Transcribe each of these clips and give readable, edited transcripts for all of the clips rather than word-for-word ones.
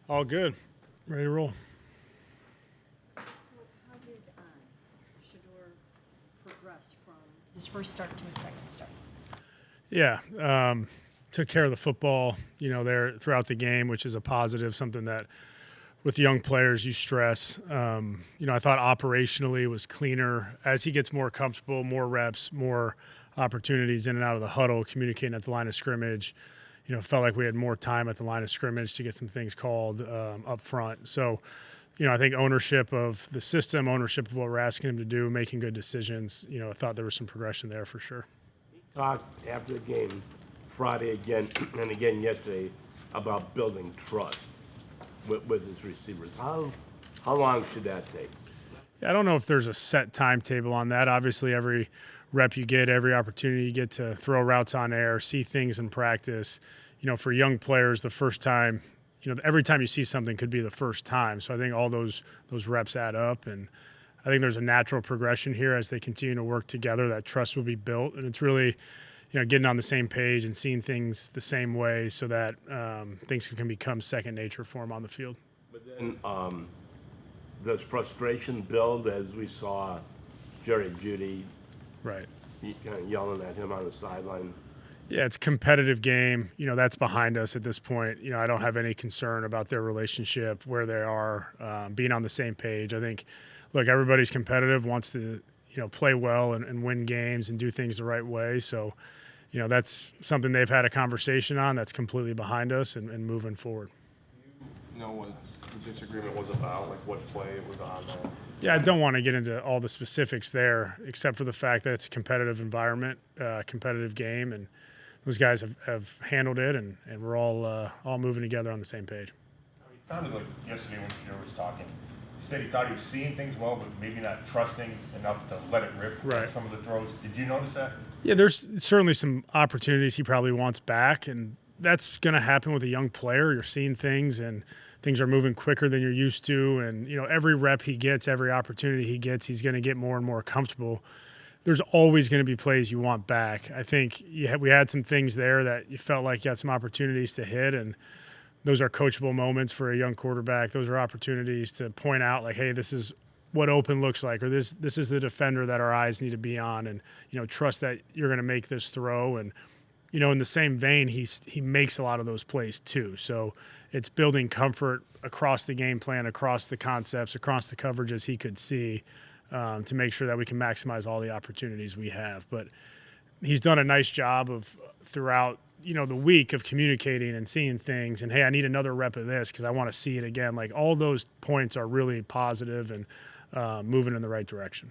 All good. Ready to roll. So how did Shador progress from his first start to his second start? Yeah. Took care of the football, there throughout the game, which is a positive, something that with young players you stress. I thought operationally it was cleaner. As he gets more comfortable, more reps, more opportunities in and out of the huddle, communicating at the line of scrimmage, felt like we had more time at the line of scrimmage to get some things called up front. So, I think ownership of the system, ownership of what we're asking him to do, making good decisions, I thought there was some progression there for sure. He talked after the game Friday again and again yesterday about building trust with his receivers. How long should that take? I don't know if there's a set timetable on that. Obviously, every rep you get, every opportunity you get to throw routes on air, see things in practice, for young players, the first time, every time you see something could be the first time. So I think all those reps add up, and I think there's a natural progression here as they continue to work together. That trust will be built, and it's really, getting on the same page and seeing things the same way so that things can become second nature for them on the field. But then does frustration build as we saw Jerry Jeudy Right. kind of yelling at him on the sideline? Yeah, it's a competitive game. That's behind us at this point. I don't have any concern about their relationship, where they are, being on the same page. I think, look, everybody's competitive, wants to, play well and win games and do things the right way. So, that's something they've had a conversation on that's completely behind us and moving forward. You know what the disagreement was about, like what play it was on there? Yeah, I don't want to get into all the specifics there, except for the fact that it's a competitive environment, competitive game, and those guys have handled it, and we're all moving together on the same page. It sounded like yesterday when Shador was talking, he said he thought he was seeing things well, but maybe not trusting enough to let it rip Right. on some of the throws. Did you notice that? Yeah, there's certainly some opportunities he probably wants back, and that's going to happen with a young player. You're seeing things, and things are moving quicker than you're used to, and every rep he gets, every opportunity he gets, he's going to get more and more comfortable. There's always going to be plays you want back. I think we had some things there that you felt like you had some opportunities to hit, and those are coachable moments for a young quarterback. Those are opportunities to point out, like, hey, this is what open looks like, or this is the defender that our eyes need to be on, and trust that you're going to make this throw. And in the same vein, he makes a lot of those plays too. So it's building comfort across the game plan, across the concepts, across the coverages he could see, to make sure that we can maximize all the opportunities we have. But he's done a nice job of throughout the week of communicating and seeing things, and hey, I need another rep of this because I want to see it again. Like, all those points are really positive and moving in the right direction.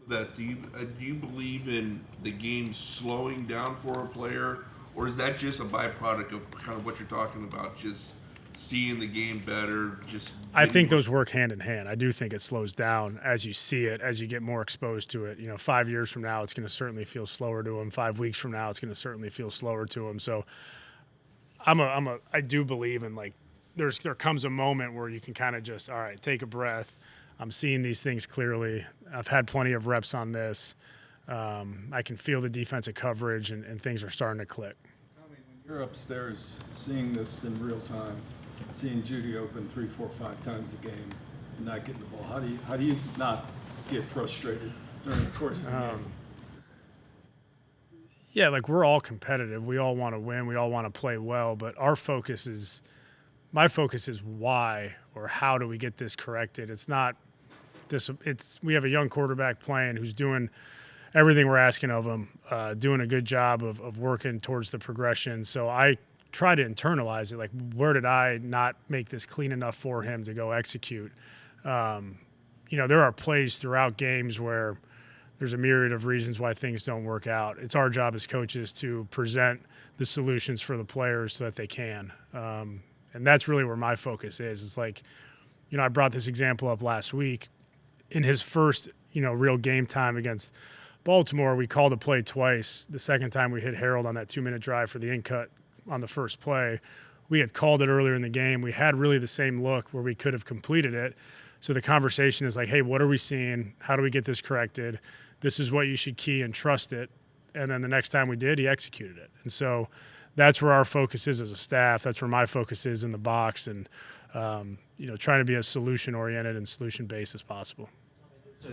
That do you believe in the game slowing down for a player, or is that just a byproduct of kind of what you're talking about, just seeing the game better? I think those work hand in hand. I do think it slows down as you see it, as you get more exposed to it. 5 years from now, it's going to certainly feel slower to him. 5 weeks from now, it's going to certainly feel slower to him. So I do believe in, like, there comes a moment where you can kind of just, all right, take a breath. I'm seeing these things clearly. I've had plenty of reps on this. I can feel the defensive coverage, and things are starting to click. I mean, when you're upstairs seeing this in real time, seeing Jeudy open 3, 4, 5 times a game and not getting the ball, how do you not get frustrated during the course of the game? Yeah, like, we're all competitive. We all want to win. We all want to play well. But my focus is why, or how do we get this corrected? It's not this. We have a young quarterback playing who's doing everything we're asking of him, doing a good job of working towards the progression. So I try to internalize it. Like, where did I not make this clean enough for him to go execute? There are plays throughout games where there's a myriad of reasons why things don't work out. It's our job as coaches to present the solutions for the players so that they can. And that's really where my focus is. It's like, I brought this example up last week. In his first, real game time against Baltimore, we called a play twice. The second time we hit Harold on that 2-minute drive for the in-cut on the first play. We had called it earlier in the game. We had really the same look where we could have completed it. So the conversation is like, hey, what are we seeing? How do we get this corrected? This is what you should key and trust it. And then the next time we did, he executed it. And so that's where our focus is as a staff. That's where my focus is in the box, and trying to be as solution oriented and solution based as possible. So,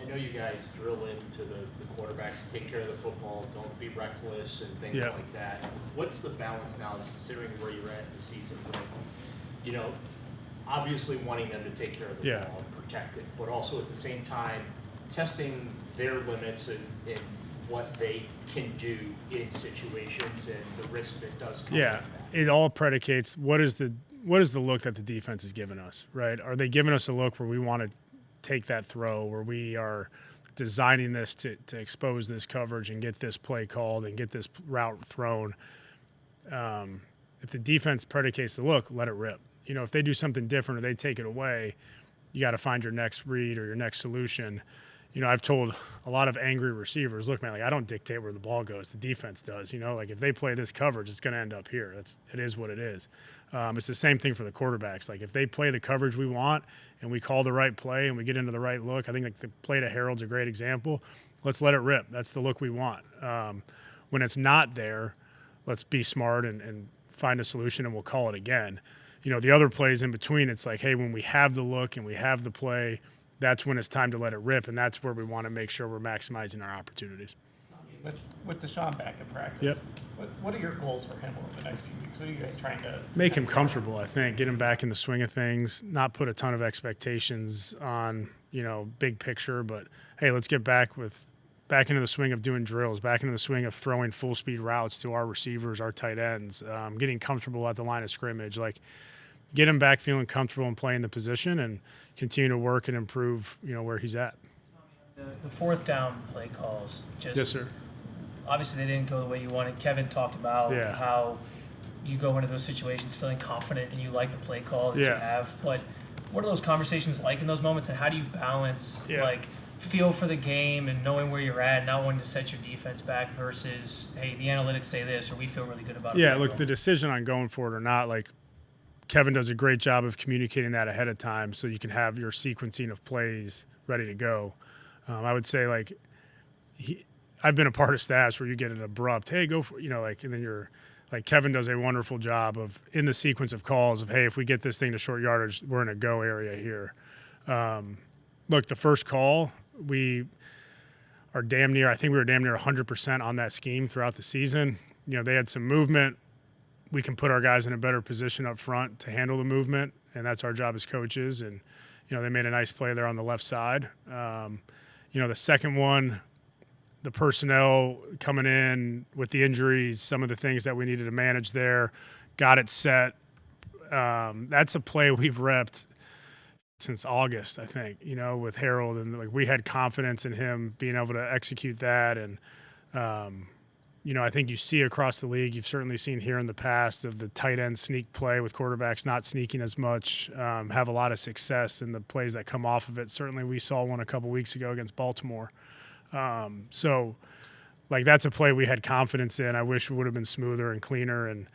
I know you guys drill into the quarterbacks, take care of the football, don't be reckless and things Yeah. like that. What's the balance now, considering where you're at in the season with, obviously wanting them to take care of the Yeah. ball and protect it, but also at the same time, testing their limits and what they can do in situations and the risk that does come Yeah, with that? it all predicates what is the look that the defense is giving us, right? Are they giving us a look where we want to take that throw, where we are designing this to expose this coverage and get this play called and get this route thrown? If the defense predicates the look, let it rip. If they do something different or they take it away, you got to find your next read or your next solution. I've told a lot of angry receivers, look, man, I don't dictate where the ball goes. The defense does. If they play this coverage, it's going to end up here. It is what it is. It's the same thing for the quarterbacks. If they play the coverage we want and we call the right play and we get into the right look, I think the play to Harold's a great example. Let's let it rip. That's the look we want. When it's not there, let's be smart and find a solution, and we'll call it again. The other plays in between, it's hey, when we have the look and we have the play, that's when it's time to let it rip, and that's where we want to make sure we're maximizing our opportunities. With Deshaun back in practice, Yep. what are your goals for him over the next few weeks? What are you guys trying to Make him comfortable, I think. Get him back in the swing of things, not put a ton of expectations on, big picture, but hey, let's get back into the swing of doing drills, back into the swing of throwing full speed routes to our receivers, our tight ends, getting comfortable at the line of scrimmage. Get him back feeling comfortable and playing the position and continue to work and improve, where he's at. The fourth down play calls, just Yes, sir. obviously they didn't go the way you wanted. Kevin talked about Yeah. how you go into those situations feeling confident and you like the play call that you Yeah. have. But what are those conversations like in those moments, and how do you balance Yeah. feel for the game and knowing where you're at, not wanting to set your defense back versus, hey, the analytics say this, or we feel really good about it. Yeah, look, the decision on going for it or not, Kevin does a great job of communicating that ahead of time so you can have your sequencing of plays ready to go. I would say, I've been a part of staffs where you get an abrupt, hey, go for, and then you're, Kevin does a wonderful job of, in the sequence of calls of, hey, if we get this thing to short yardage, we're in a go area here. Look, the first call, we are damn near, I think we were damn near 100% on that scheme throughout the season. They had some movement. We can put our guys in a better position up front to handle the movement, and that's our job as coaches. And, they made a nice play there on the left side. The second one, the personnel coming in with the injuries, some of the things that we needed to manage there, got it set. That's a play we've repped since August, I think, with Harold. And we had confidence in him being able to execute that. And, I think you see across the league, you've certainly seen here in the past of the tight end sneak play with quarterbacks not sneaking as much, have a lot of success in the plays that come off of it. Certainly we saw one a couple weeks ago against Baltimore. So that's a play we had confidence in. I wish it would have been smoother and cleaner. And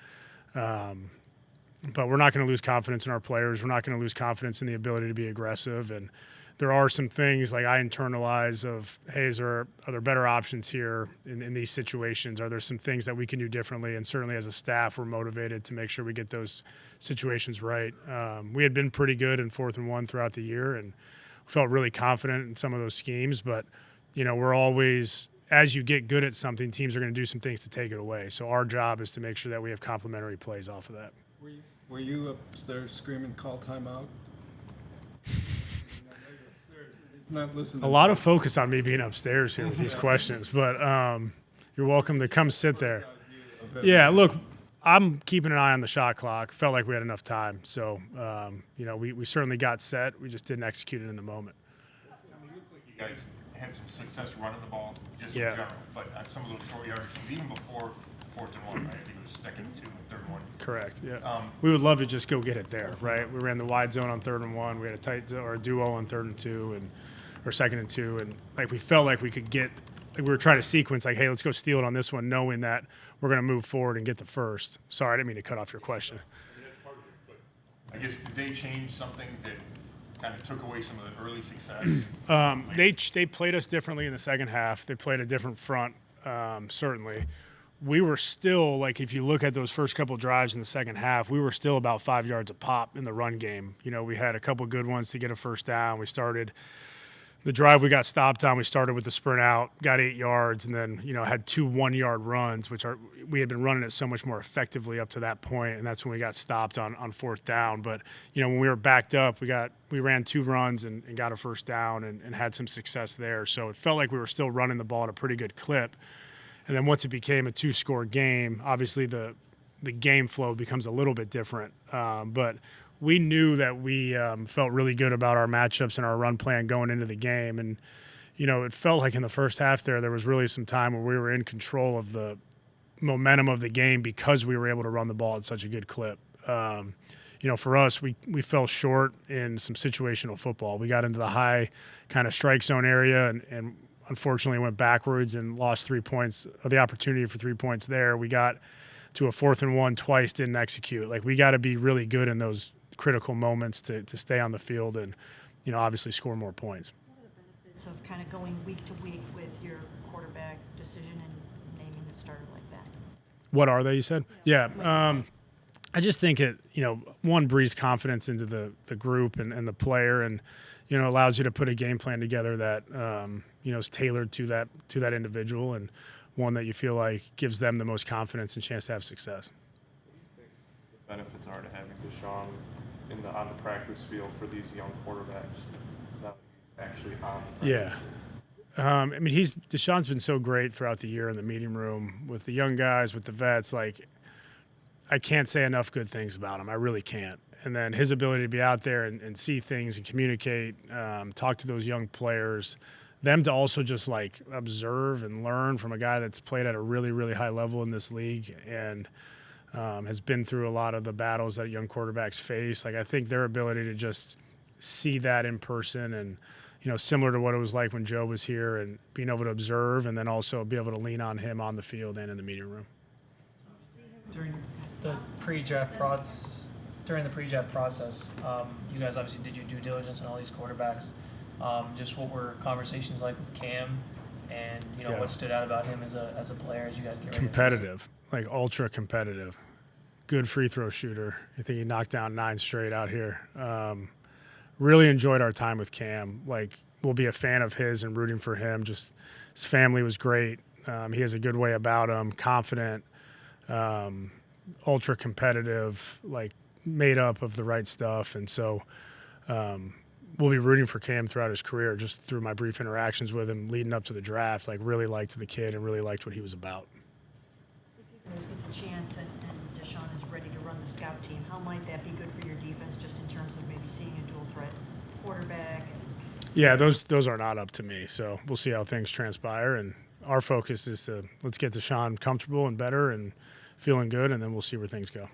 but we're not going to lose confidence in our players. We're not going to lose confidence in the ability to be aggressive. And there are some things I internalize of, hey, are there better options here in these situations? Are there some things that we can do differently? And certainly as a staff, we're motivated to make sure we get those situations right. We had been pretty good in 4th and 1 throughout the year and felt really confident in some of those schemes. But, we're always, as you get good at something, teams are going to do some things to take it away. So our job is to make sure that we have complementary plays off of that. Were you upstairs screaming, call timeout? Not listening. A lot of focus on me being upstairs here with these questions, but you're welcome to come sit there. Yeah, look, I'm keeping an eye on the shot clock. Felt like we had enough time. So, we certainly got set. We just didn't execute it in the moment. You look like you guys had some success running the ball, just Yeah. in general, but on some of those short yardage things, even before 4th and 1, right? I think it was 2nd and 2 and 3rd and 1. Correct, yeah. We would love to just go get it there, right? We ran the wide zone on 3rd and 1. We had a tight zone or a duo on 3rd and 2 or 2nd and 2. And we felt like we could get, we were trying to sequence, hey, let's go steal it on this one, knowing that we're going to move forward and get the first. Sorry, I didn't mean to cut off your question. I guess, did they change something that kind of took away some of the early success? They played us differently in the second half. They played a different front, certainly. we were still, like, if you look at those first couple drives in the second half, we were still about 5 yards a pop in the run game. You know, we had a couple good ones to get a first down. We started the drive we got stopped on. We started with the sprint out, got 8 yards, and then, you know, had 2 1-yard runs, we had been running it so much more effectively up to that point, and that's when we got stopped on fourth down. But, you know, when we were backed up, we ran 2 runs and got a first down and had some success there. So it felt like we were still running the ball at a pretty good clip. And then once it became a 2-score game, obviously the game flow becomes a little bit different. But we knew that we felt really good about our matchups and our run plan going into the game. And, you know, it felt like in the first half there was really some time where we were in control of the momentum of the game because we were able to run the ball at such a good clip. You know, for us, we fell short in some situational football. We got into the high kind of strike zone area and unfortunately went backwards and lost 3 points, or the opportunity for 3 points there. We got to a 4th and 1 twice, didn't execute. Like, we got to be really good in those critical moments to stay on the field and, you know, obviously score more points. What are the benefits of kind of going week to week with your quarterback decision and naming the starter like that? What are they, you said? Yeah. I just think it, you know, one, breathes confidence into the group and the player, and, you know, allows you to put a game plan together that, you know, is tailored to that individual, and one that you feel like gives them the most confidence and chance to have success. The benefits are to having Deshaun on the practice field for these young quarterbacks that he's actually on the practice field. I mean, Deshaun's been so great throughout the year in the meeting room with the young guys, with the vets. Like, I can't say enough good things about him. I really can't. And then his ability to be out there and see things and communicate, talk to those young players, them to also just like observe and learn from a guy that's played at a really, really high level in this league and has been through a lot of the battles that young quarterbacks face. Like, I think their ability to just see that in person and, you know, similar to what it was like when Joe was here, and being able to observe and then also be able to lean on him on the field and in the meeting room. During the pre-draft process, you guys obviously did your due diligence on all these quarterbacks. Just what were conversations like with Cam, and, you know, Yeah. what stood out about him as a player as you guys get ready? Competitive, like ultra competitive. Good free throw shooter. I think he knocked down 9 straight out here. Really enjoyed our time with Cam. Like, we'll be a fan of his and rooting for him. Just his family was great. He has a good way about him, confident, ultra competitive, like made up of the right stuff. And so we'll be rooting for Cam throughout his career. Just through my brief interactions with him leading up to the draft, like, really liked the kid and really liked what he was about. If you guys get the chance and Deshaun is ready to run the scout team, how might that be good for your defense, just in terms of maybe seeing a dual threat quarterback? Yeah, those are not up to me. So we'll see how things transpire. And our focus is let's get Deshaun comfortable and better and feeling good, and then we'll see where things go.